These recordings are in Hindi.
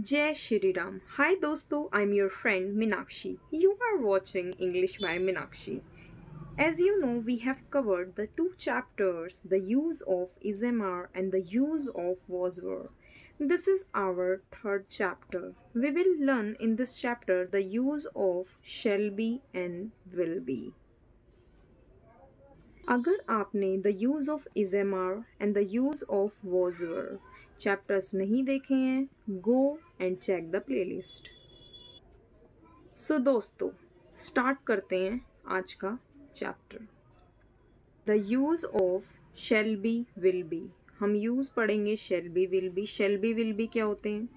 Jai Shri Ram. Hi dosto, I'm your friend Minakshi. You are watching English by Minakshi. As you know, we have covered the two chapters, the use of ismr and the use of was were. This is our third chapter. We will learn in this chapter the use of shall be and will be. अगर आपने the use of is am are and the use of was were chapters नहीं देखे हैं go and check the playlist. So दोस्तों स्टार्ट करते हैं आज का chapter. The use of shall be will be. हम यूज़ पढ़ेंगे shall be will be. Shall be will be क्या होते हैं?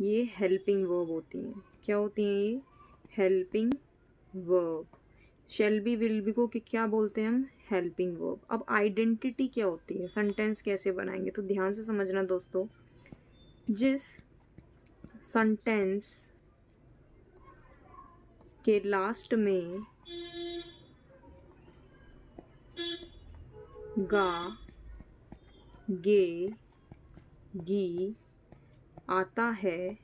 ये हेल्पिंग वर्ब होती हैं। क्या होती हैं ये? Helping verb. Shell be will B को क्या बोलते हैं हम? Helping verb. अब आइडेंटिटी क्या होती है, सेंटेंस कैसे बनाएंगे, तो ध्यान से समझना दोस्तों। जिस सेंटेंस के लास्ट में गा गे गी आता है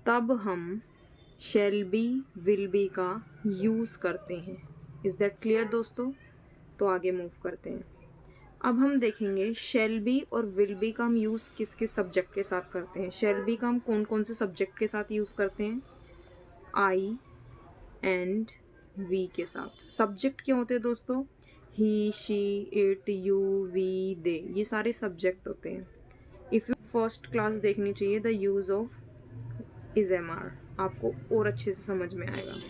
तब हम शैल बी विल बी का यूज़ करते हैं। इज़ दैट क्लियर दोस्तों? तो आगे मूव करते हैं। अब हम देखेंगे शैल बी और विल बी का हम यूज़ किस किस सब्जेक्ट के साथ करते हैं। शैल बी का हम कौन कौन से सब्जेक्ट के साथ यूज़ करते हैं? आई एंड वी के साथ। सब्जेक्ट क्या होते हैं दोस्तों? ही शी इट यू वी दे, ये सारे सब्जेक्ट होते हैं। इफ़ यू फर्स्ट क्लास देखनी चाहिए द यूज़ ऑफ इज़ेमार, आपको और अच्छे से समझ में आएगा।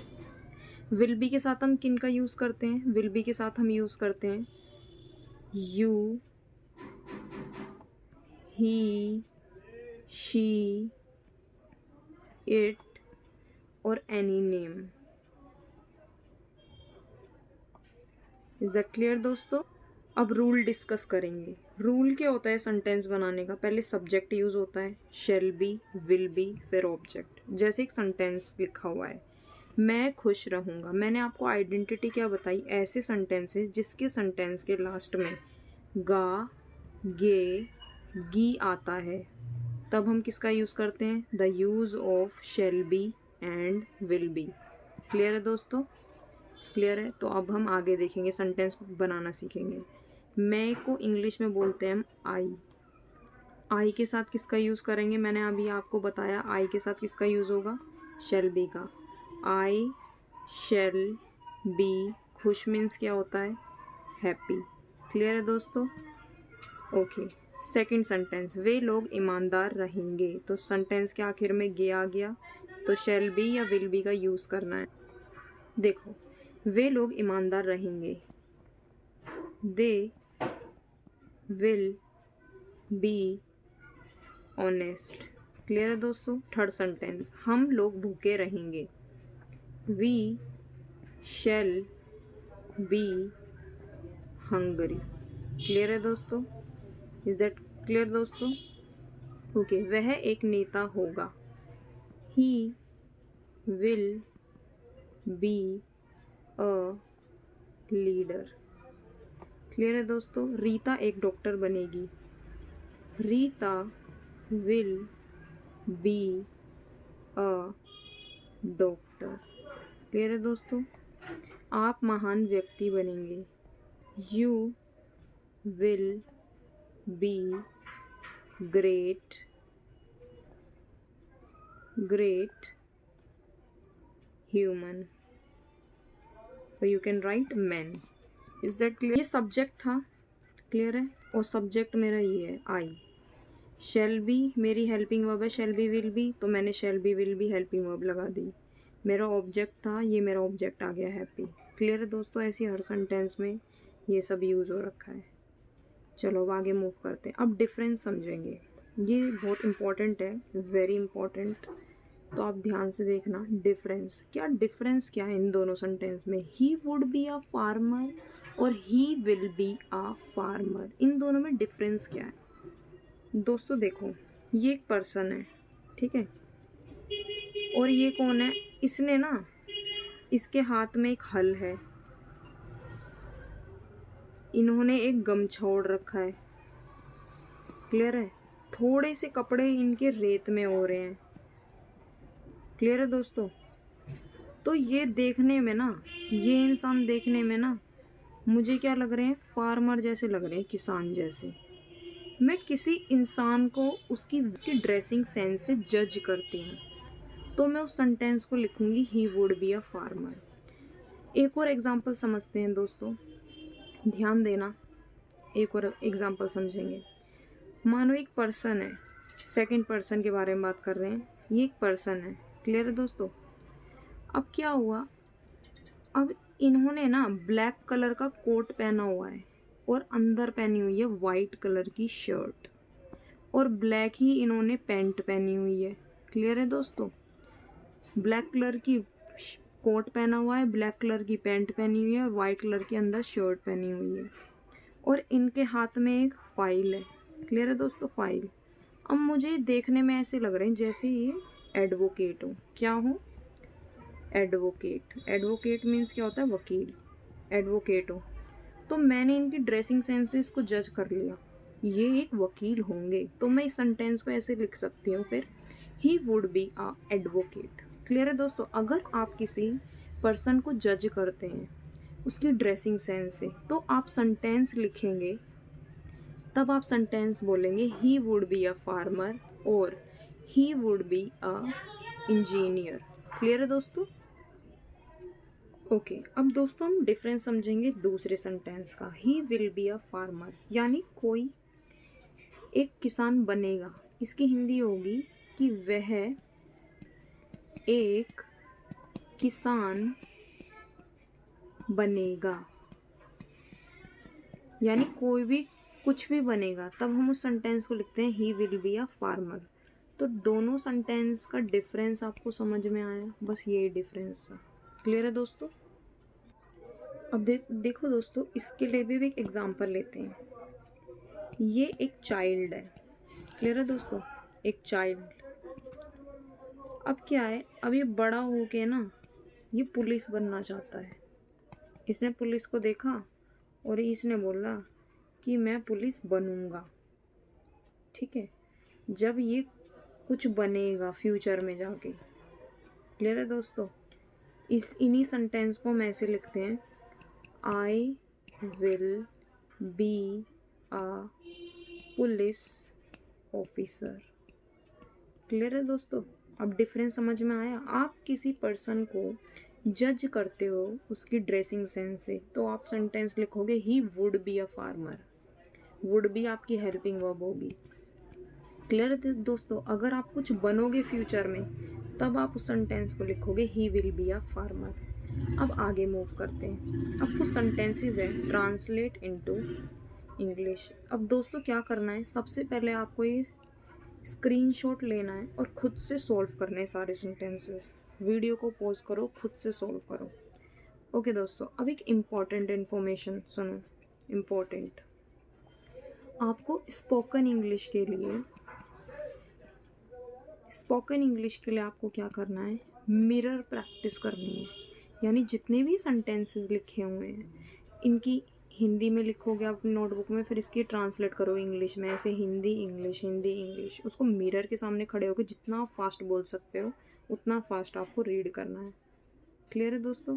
विल बी के साथ हम किन का यूज़ करते हैं? विल बी के साथ हम यूज़ करते हैं यू, ही, शी, इट और any name. Is that clear दोस्तों? अब रूल डिस्कस करेंगे। रूल क्या होता है सेंटेंस बनाने का? पहले सब्जेक्ट यूज़ होता है, शैल बी, विल बी, फिर ऑब्जेक्ट। जैसे एक सेंटेंस लिखा हुआ है, मैं खुश रहूँगा। मैंने आपको आइडेंटिटी क्या बताई? ऐसे सेंटेंसेस जिसके सेंटेंस के लास्ट में गा गे गी आता है तब हम किसका यूज़ करते हैं? The use of shall B and will be. Clear है दोस्तों? क्लियर है? तो अब हम आगे देखेंगे, सेंटेंस बनाना सीखेंगे। मैं को इंग्लिश में बोलते हैं हम आई। आई के साथ किसका यूज़ करेंगे? मैंने अभी आपको बताया आई के साथ किसका यूज़ होगा? शैल बी का। आई शैल बी खुश मीन्स क्या होता है? हैप्पी। क्लियर है दोस्तों? ओके। सेकंड सेंटेंस, वे लोग ईमानदार रहेंगे। तो सेंटेंस के आखिर में गे आ गया, तो शैल बी या विल बी का यूज़ करना है। देखो, वे लोग ईमानदार रहेंगे, they will be honest. Clear है दोस्तों? थर्ड सेंटेंस, हम लोग भूखे रहेंगे, we shall be hungry. Clear है दोस्तों? इज दैट क्लियर दोस्तों? ओके। वह एक नेता होगा, he will be a leader. Clear है दोस्तों? रीता एक डॉक्टर बनेगी, Rita will be a doctor. Clear है दोस्तों? आप महान व्यक्ति बनेंगे, you will be great human. You can write man. Is that clear? ये सब्जेक्ट था। क्लियर है? और सब्जेक्ट मेरा ये है आई। शैल बी मेरी हेल्पिंग वर्ब है, शैल बी विल बी, तो मैंने शैल be will be helping verb लगा दी। मेरा ऑब्जेक्ट था, ये मेरा ऑब्जेक्ट आ गया हैप्पी। क्लियर है दोस्तों? ऐसी हर सेंटेंस में ये सब यूज़ हो रखा है। चलो अब आगे मूव करते हैं। अब डिफरेंस समझेंगे, ये बहुत इंपॉर्टेंट है, वेरी इंपॉर्टेंट। तो आप ध्यान से देखना डिफरेंस क्या है इन दोनों सेंटेंस में। He would be a farmer और he will be a farmer, इन दोनों में डिफरेंस क्या है दोस्तों? देखो, ये एक पर्सन है, ठीक है, और ये कौन है? इसने ना, इसके हाथ में एक हल है, इन्होंने एक गमछा ओढ़ रखा है। क्लियर है? थोड़े से कपड़े इनके रेत में हो रहे हैं। क्लियर है दोस्तों? तो ये देखने में ना, ये इंसान देखने में ना मुझे क्या लग रहे हैं, फार्मर जैसे लग रहे हैं, किसान जैसे। मैं किसी इंसान को उसकी उसकी ड्रेसिंग सेंस से जज करती हूँ, तो मैं उस सेंटेंस को लिखूंगी ही वुड बी अ फार्मर। एक और एग्जांपल समझते हैं दोस्तों, ध्यान देना, एक और एग्जांपल समझेंगे। मानो एक पर्सन है, सेकंड पर्सन के बारे में बात कर रहे हैं, ये एक पर्सन है। क्लियर है दोस्तों? अब क्या हुआ, अब इन्होंने ना ब्लैक कलर का कोट पहना हुआ है और अंदर पहनी हुई है वाइट कलर की शर्ट, और ब्लैक ही इन्होंने पैंट पहनी हुई है। क्लियर है दोस्तों? ब्लैक कलर की कोट पहना हुआ है, ब्लैक कलर की पैंट पहनी हुई है और वाइट कलर की अंदर शर्ट पहनी हुई है, और इनके हाथ में एक फाइल है। क्लियर है दोस्तों? फाइल। अब मुझे देखने में ऐसे लग रहे हैं जैसे ये एडवोकेट हो। क्या हो? एडवोकेट। एडवोकेट मीन्स क्या होता है? वकील। एडवोकेट हो। तो मैंने इनकी ड्रेसिंग सेंसेस को जज कर लिया, ये एक वकील होंगे, तो मैं इस सेंटेंस को ऐसे लिख सकती हूँ फिर, ही would be a advocate. Clear है दोस्तों? अगर आप किसी पर्सन को जज करते हैं उसकी ड्रेसिंग सेंस से, तो आप सेंटेंस लिखेंगे, तब आप सेंटेंस बोलेंगे he would be a farmer और he would be a engineer. Clear है दोस्तों? ओके, अब दोस्तों हम डिफरेंस समझेंगे दूसरे सेंटेंस का। ही विल बी अ फार्मर यानी कोई एक किसान बनेगा, इसकी हिंदी होगी कि वह एक किसान बनेगा, यानी कोई भी कुछ भी बनेगा, तब हम उस सेंटेंस को लिखते हैं ही विल बी अ फार्मर। तो दोनों सेंटेंस का डिफरेंस आपको समझ में आया, बस यही डिफरेंस था। क्लियर है दोस्तों? अब देखो दोस्तों, इसके लिए भी एक एग्जांपल लेते हैं। ये एक चाइल्ड है। क्लियर है दोस्तों? एक चाइल्ड। अब क्या है, अब ये बड़ा हो के ना ये पुलिस बनना चाहता है। इसने पुलिस को देखा और इसने बोला कि मैं पुलिस बनूंगा। ठीक है? जब ये कुछ बनेगा फ्यूचर में जाके। क्लियर है दोस्तों? इन्हीं सेंटेंस को हम ऐसे लिखते हैं, I will be a police officer. Clear है दोस्तों? अब डिफरेंस समझ में आया? आप किसी पर्सन को जज करते हो उसकी ड्रेसिंग सेंस से, तो आप सेंटेंस लिखोगे ही would be a farmer. Would be आपकी हेल्पिंग वर्ब होगी। क्लियर है दोस्तों? अगर आप कुछ बनोगे फ्यूचर में, तब आप उस सेंटेंस को लिखोगे ही विल बी अ फार्मर। अब आगे मूव करते हैं। अब कुछ सेंटेंसेस है, ट्रांसलेट इनटू इंग्लिश। अब दोस्तों क्या करना है, सबसे पहले आपको ये स्क्रीनशॉट लेना है और खुद से सॉल्व करने हैं सारे सेंटेंसेस। वीडियो को पॉज करो, खुद से सॉल्व करो। ओके दोस्तों, अब एक इम्पॉर्टेंट इन्फॉर्मेशन सुनो। इम्पॉर्टेंट, आपको स्पोकन इंग्लिश के लिए आपको क्या करना है, मिरर प्रैक्टिस करनी है। यानी जितने भी सेंटेंसेस लिखे हुए हैं इनकी हिंदी में लिखोगे आप अपनी नोटबुक में, फिर इसकी ट्रांसलेट करो इंग्लिश में, ऐसे हिंदी इंग्लिश हिंदी इंग्लिश। उसको मिरर के सामने खड़े होकर जितना आप फास्ट बोल सकते हो उतना फास्ट आपको रीड करना है। क्लियर है दोस्तों?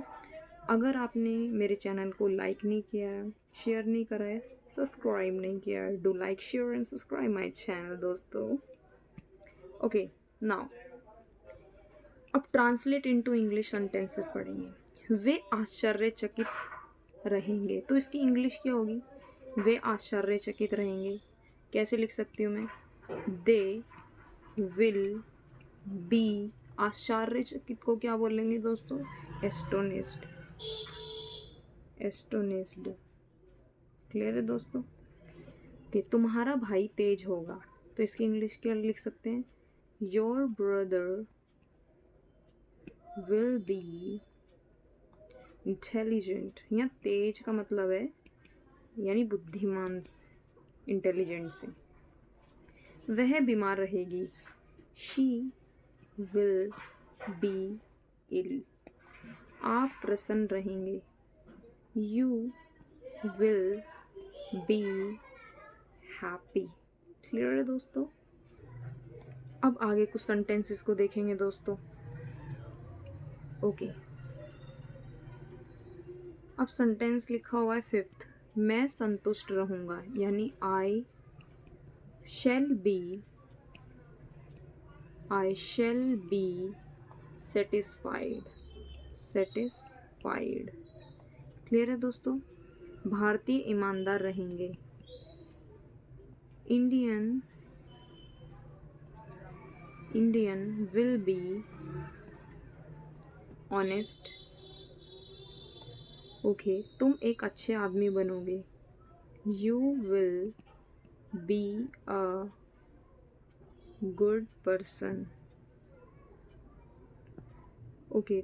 अगर आपने मेरे चैनल को लाइक नहीं किया है, शेयर नहीं करा है, सब्सक्राइब नहीं किया है, do like share and subscribe my channel दोस्तों। ओके, नाउ अब ट्रांसलेट इनटू इंग्लिश सेंटेंसेस पढ़ेंगे। वे आश्चर्यचकित रहेंगे, तो इसकी इंग्लिश क्या होगी? वे आश्चर्यचकित रहेंगे। कैसे लिख सकती हूँ मैं? दे विल बी, आश्चर्यचकित को क्या बोलेंगे दोस्तों? एस्टोनिस्ड। एस्टोनिस्ड। क्लियर है दोस्तों? कि तुम्हारा भाई तेज होगा, तो इसकी इंग्लिश क्या लिख सकते हैं? Your brother will be intelligent. यहाँ तेज का मतलब है यानी बुद्धिमान, इंटेलिजेंट से। वह बीमार रहेगी, शी विल बी इल। आप प्रसन्न रहेंगे, you will be happy. Clear है दोस्तों? अब आगे कुछ सेंटेंसेस को देखेंगे दोस्तों। ओके, अब सेंटेंस लिखा हुआ है फिफ्थ, मैं संतुष्ट रहूँगा, यानी shall be I shall be satisfied. Satisfied clear है दोस्तों। भारतीय ईमानदार रहेंगे, Indian will be honest. Okay, तुम एक अच्छे आदमी बनोगे, you will be a good person. Okay,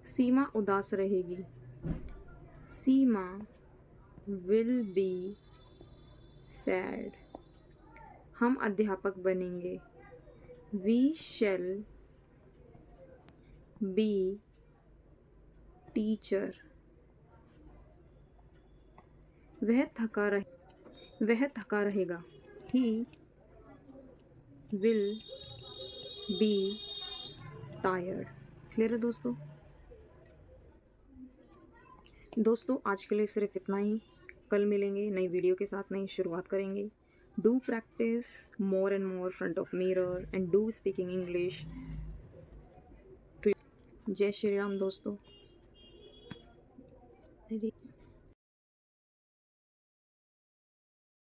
Seema उदास रहेगी, सीमा विल बी सैड। हम अध्यापक बनेंगे, वी शैल बी टीचर। वह थका रहेगा, ही विल बी टायर्ड। क्लियर है दोस्तों। आज के लिए सिर्फ इतना ही। कल मिलेंगे नई वीडियो के साथ, नई शुरुआत करेंगे। Do practice more and more front of mirror and do speaking English. जय श्री राम दोस्तों।